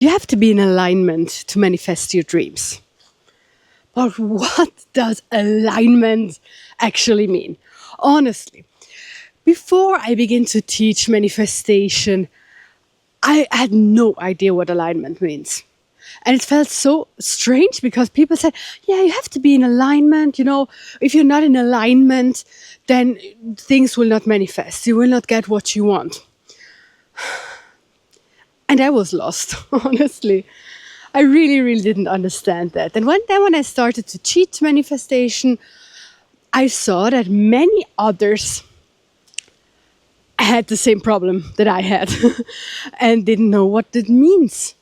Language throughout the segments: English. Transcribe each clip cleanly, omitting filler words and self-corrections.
You have to be in alignment to manifest your dreams. But what does alignment actually mean? Honestly, before I begin to teach manifestation, I had no idea what alignment means. And it felt so strange because people said, yeah, you have to be in alignment. If you're not in alignment, then things will not manifest. You will not get what you want. And I was lost, honestly. I really, really didn't understand that. And when I started to teach manifestation, I saw that many others had the same problem that I had and didn't know what it means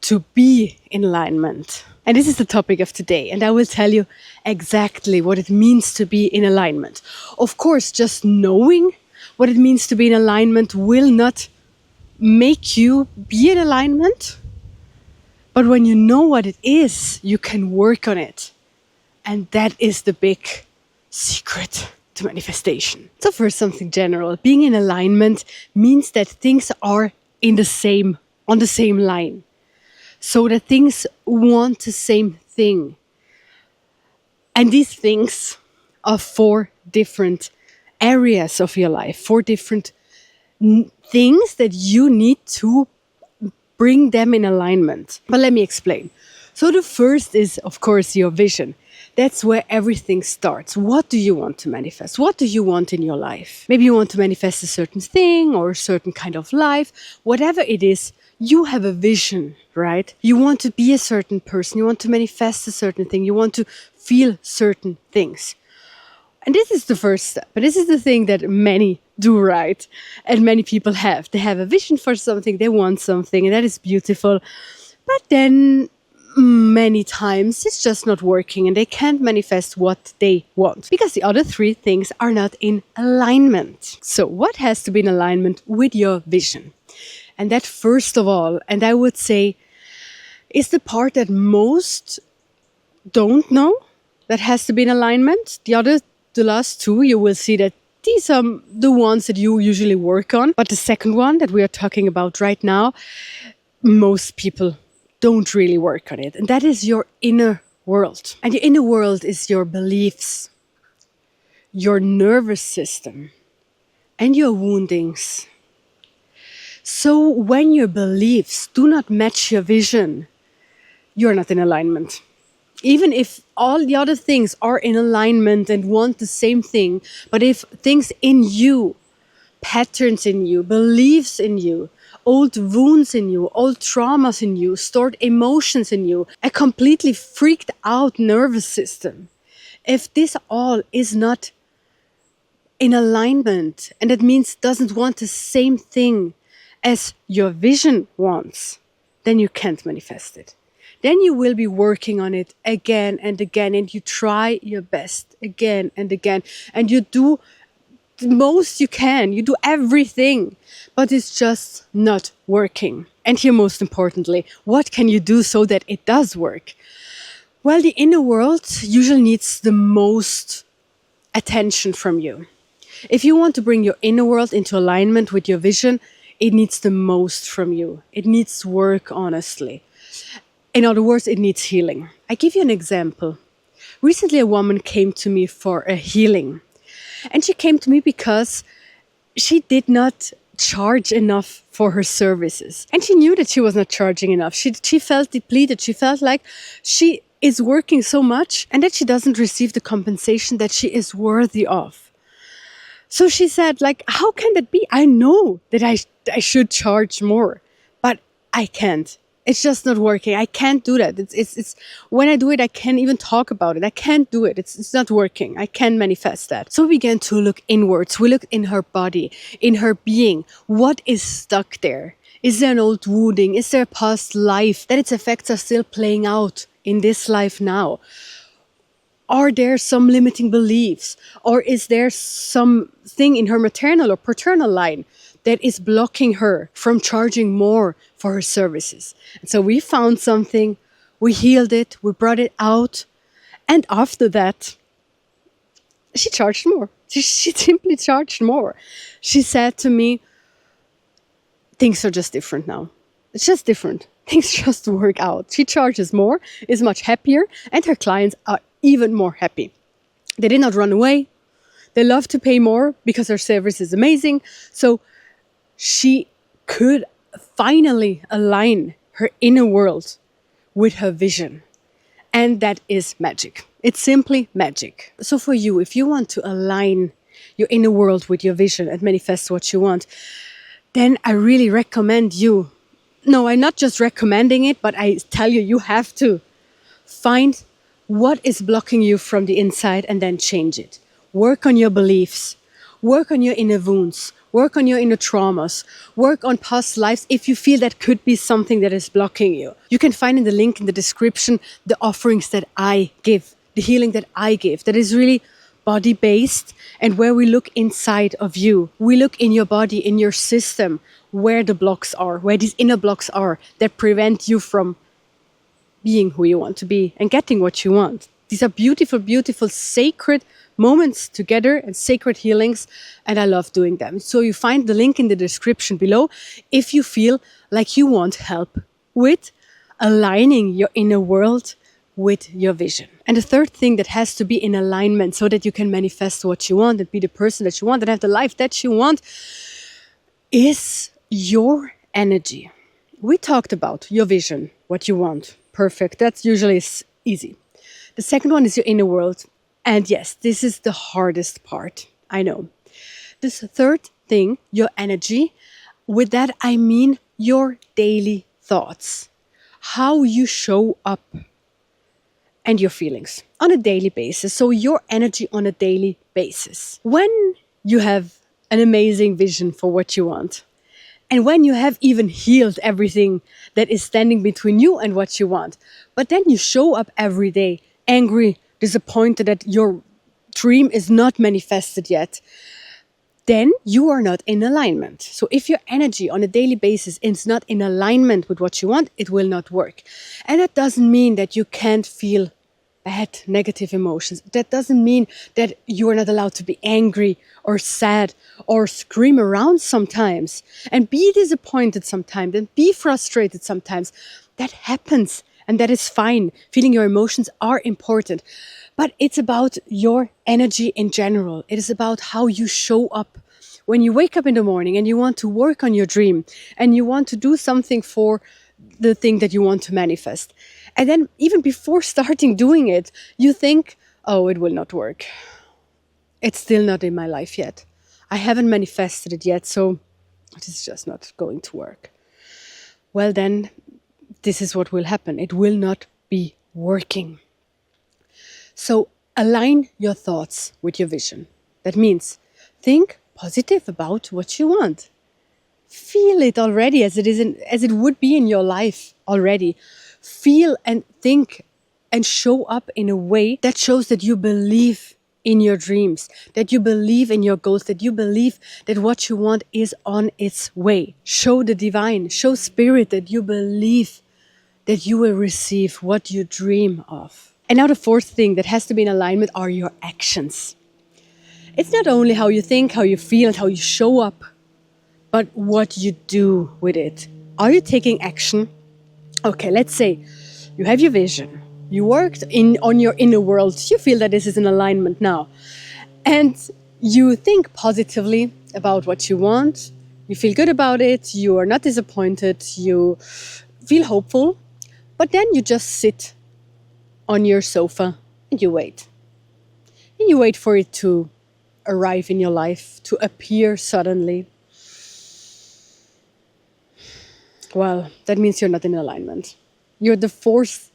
to be in alignment. And this is the topic of today. And I will tell you exactly what it means to be in alignment. Of course, just knowing what it means to be in alignment will not make you be in alignment. But when you know what it is, you can work on it. And that is the big secret to manifestation. So first, something general. Being in alignment means that things are on the same line. So that things want the same thing. And these things are 4 different areas of your life, 4 different things that you need to bring them in alignment. But let me explain. So the first is, of course, your vision. That's where everything starts. What do you want to manifest? What do you want in your life? Maybe you want to manifest a certain thing or a certain kind of life. Whatever it is, you have a vision, right? You want to be a certain person. You want to manifest a certain thing. You want to feel certain things. And this is the first step. But this is the thing that many do, right? And many people have. They have a vision for something. They want something. And that is beautiful. But then many times it's just not working and they can't manifest what they want because the other 3 things are not in alignment. So what has to be in alignment with your vision? And that, first of all, and I would say, is the part that most don't know that has to be in alignment. The last 2, you will see that these are the ones that you usually work on. But the second one that we are talking about right now, most people don't really work on it. And that is your inner world. And your inner world is your beliefs, your nervous system, and your woundings. So when your beliefs do not match your vision, you're not in alignment. Even if all the other things are in alignment and want the same thing, but if things in you, patterns in you, beliefs in you, old wounds in you, old traumas in you, stored emotions in you, a completely freaked out nervous system, if this all is not in alignment, and that means doesn't want the same thing as your vision wants, then you can't manifest it. Then you will be working on it again and again, and you try your best again and again, and you do the most you can, you do everything, but it's just not working. And here, most importantly, what can you do so that it does work? Well, the inner world usually needs the most attention from you. If you want to bring your inner world into alignment with your vision, it needs the most from you. It needs work, honestly. In other words, it needs healing. I give you an example. Recently, a woman came to me for a healing. And she came to me because she did not charge enough for her services. And she knew that she was not charging enough. She felt depleted. She felt like she is working so much and that she doesn't receive the compensation that she is worthy of. So she said, how can that be? I know that I should charge more, but I can't. It's just not working. I can't do that. It's when I do it, I can't even talk about it. I can't do it. It's not working. I can't manifest that. So we began to look inwards. We looked in her body, in her being. What is stuck there? Is there an old wounding? Is there a past life that its effects are still playing out in this life now? Are there some limiting beliefs? Or is there something in her maternal or paternal line that is blocking her from charging more for her services? And so we found something, we healed it, we brought it out. And after that, she charged more. She simply charged more. She said to me, things are just different now. It's just different. Things just work out. She charges more, is much happier, and her clients are even more happy. They did not run away. They love to pay more because her service is amazing. So she could finally align her inner world with her vision. And that is magic. It's simply magic. So for you, if you want to align your inner world with your vision and manifest what you want, then I really recommend you. No, I'm not just recommending it, but I tell you, you have to find what is blocking you from the inside and then change it. Work on your beliefs. Work on your inner wounds. Work on your inner traumas. Work on past lives if you feel that could be something that is blocking you. You can find in the link in the description the offerings that I give, the healing that I give, that is really body-based and where we look inside of you. We look in your body, in your system, where the blocks are, where these inner blocks are that prevent you from being who you want to be and getting what you want. These are beautiful, beautiful, sacred moments together and sacred healings, and I love doing them. So you find the link in the description below if you feel like you want help with aligning your inner world with your vision. And the third thing that has to be in alignment so that you can manifest what you want and be the person that you want and have the life that you want is your energy. We talked about your vision, what you want. Perfect. That's usually easy. The second one is your inner world. And yes, this is the hardest part. I know. This third thing, your energy, with that I mean your daily thoughts. How you show up and your feelings on a daily basis. So your energy on a daily basis. When you have an amazing vision for what you want, and when you have even healed everything that is standing between you and what you want, but then you show up every day angry, disappointed that your dream is not manifested yet, then you are not in alignment. So if your energy on a daily basis is not in alignment with what you want, it will not work. And that doesn't mean that you can't feel bad, negative emotions. That doesn't mean that you are not allowed to be angry or sad or scream around sometimes and be disappointed sometimes and be frustrated sometimes. That happens and that is fine. Feeling your emotions are important. But it's about your energy in general. It is about how you show up. When you wake up in the morning and you want to work on your dream and you want to do something for the thing that you want to manifest. And then even before starting doing it, you think, oh, it will not work. It's still not in my life yet. I haven't manifested it yet, so it is just not going to work. Well, then this is what will happen. It will not be working. So align your thoughts with your vision. That means think positive about what you want. Feel it already as it would be in your life already. Feel and think and show up in a way that shows that you believe in your dreams, that you believe in your goals, that you believe that what you want is on its way. Show the divine, show spirit that you believe that you will receive what you dream of. And now the fourth thing that has to be in alignment are your actions. It's not only how you think, how you feel, and how you show up, but what you do with it. Are you taking action? Okay, let's say you have your vision. You worked on your inner world. You feel that this is in alignment now. And you think positively about what you want. You feel good about it. You are not disappointed. You feel hopeful. But then you just sit on your sofa and you wait. And you wait for it to arrive in your life, to appear suddenly. Well, that means you're not in alignment. The fourth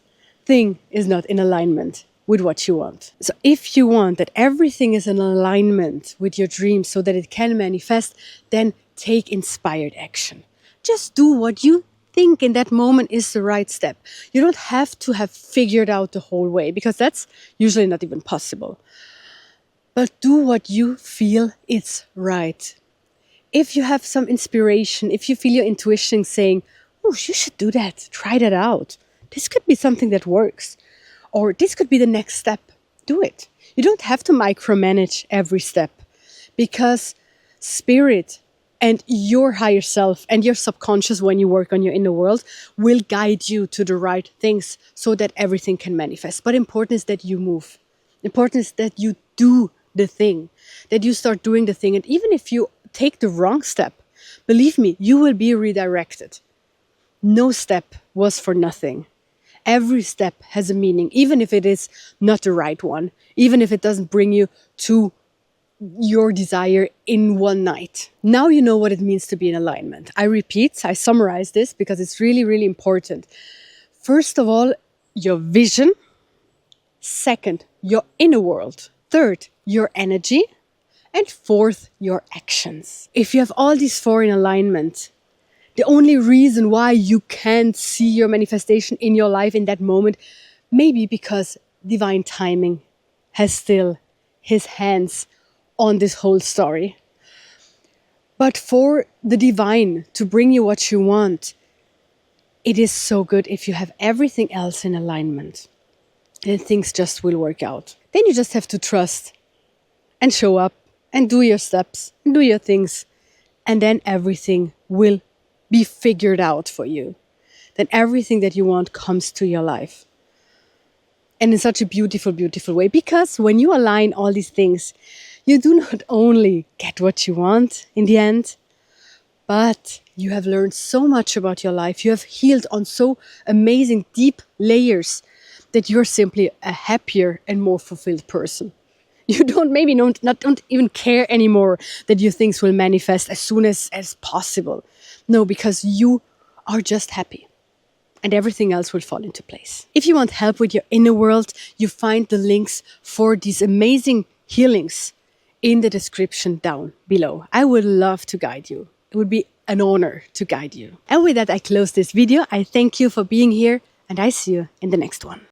thing is not in alignment with what you want. So if you want that everything is in alignment with your dreams so that it can manifest, then take inspired action. Just do what you think in that moment is the right step. You don't have to have figured out the whole way because that's usually not even possible. But do what you feel is right. If you have some inspiration, if you feel your intuition saying, oh, you should do that, try that out. This could be something that works. Or this could be the next step. Do it. You don't have to micromanage every step because spirit And your higher self and your subconscious, when you work on your inner world, will guide you to the right things so that everything can manifest. But important is that you move. Important is that you do the thing, that you start doing the thing. And even if you take the wrong step, believe me, you will be redirected. No step was for nothing. Every step has a meaning, even if it is not the right one, even if it doesn't bring you to your desire in one night. Now you know what it means to be in alignment. I repeat, I summarize this because it's really, really important. First of all, your vision. Second, your inner world. Third, your energy. And fourth, your actions. If you have all these four in alignment, the only reason why you can't see your manifestation in your life in that moment, maybe because divine timing has still his hands on this whole story. But for the divine to bring you what you want, it is so good if you have everything else in alignment. Then things just will work out. Then you just have to trust and show up and do your steps and do your things. And then everything will be figured out for you. Then everything that you want comes to your life. And in such a beautiful, beautiful way. Because when you align all these things, you do not only get what you want in the end, but you have learned so much about your life. You have healed on so amazing, deep layers that you're simply a happier and more fulfilled person. You don't even care anymore that your things will manifest as soon as possible. No, because you are just happy. And everything else will fall into place. If you want help with your inner world, you find the links for these amazing healings in the description down below. I would love to guide you. It would be an honor to guide you. And with that, I close this video. I thank you for being here, and I see you in the next one.